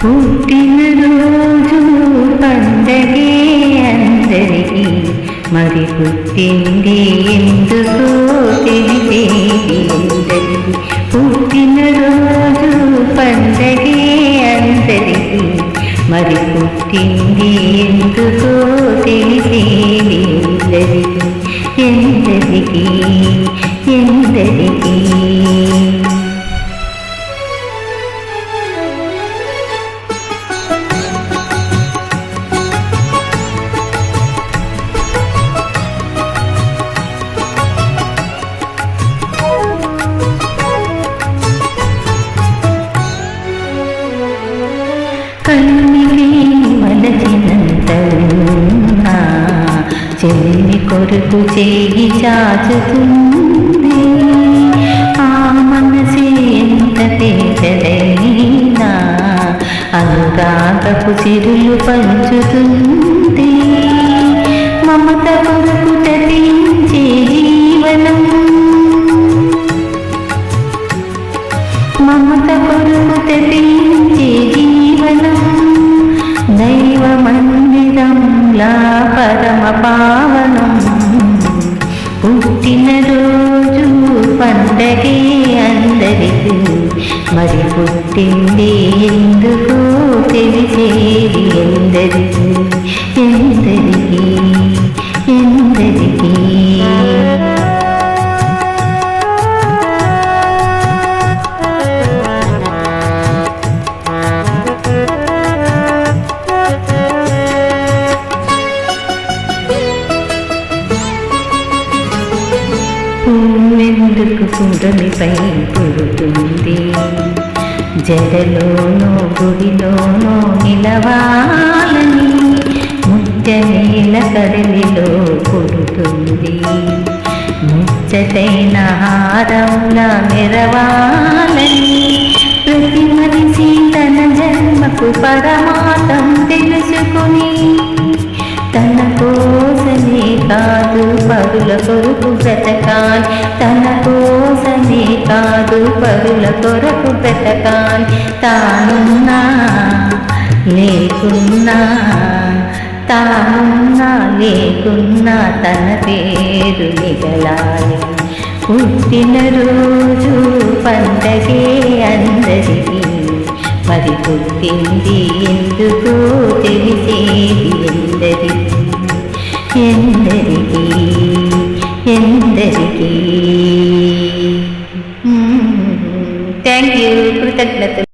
పుట్టినరోజు పండగే అందరికీ, మరి పుట్టింది ఎందుకో తెలిసేది అందరికీ. పుట్టినరోజు పండగే అందరికీ, మరి పుట్టింది ఎందుకో తెలిసేది ఎందరికీ ఎందరికీ. కన్నికి మలచినంత ఉన్నా చెల్లి కొరకు చేయి చాచుతుంది. ఆ మనసే ఎంత పేదదైనా అనురాగపు చిరులు పంచుతుంది. మమత కొరకు తరించే జీవనం, మమత కొరకు తరించే జీవనం, దైవ మందిరంలా పరమ పావనం. పుట్టినరోజు పండగే అందరికీ, మరి పుట్టింది ఎందుకో తెలిసేది ఎందరికీ ఎందరికీ ఎందరికీ. పువ్వెందుకు పుడమిపై పుడుతుంది, జడలోనో గుడిలోనో నిలవాలని ముత్యమేల కడలిలో పుడుతుంది. ముచ్చటైన హారంలా మెరవాలని ప్రతి మనిషి తన జన్మకు పరమార్థం తెలుసుకుని, తన కోసమే కాదు పరుల కొరకు బ్రతకాలి, తన కోసమే కాదు పరుల కొరకు బ్రతకాలి. తానున్నా లేకున్నా, తానున్నా లేకున్నా తన పేరు మిగలాలి. పుట్టినరోజు పండగే అందరికీ, మరి పుట్టింది ఎందుకో తెలిసేది ఎందరికీ ఎందరికీ ఎందరికీ. Thank you. కృతజ్ఞతలు.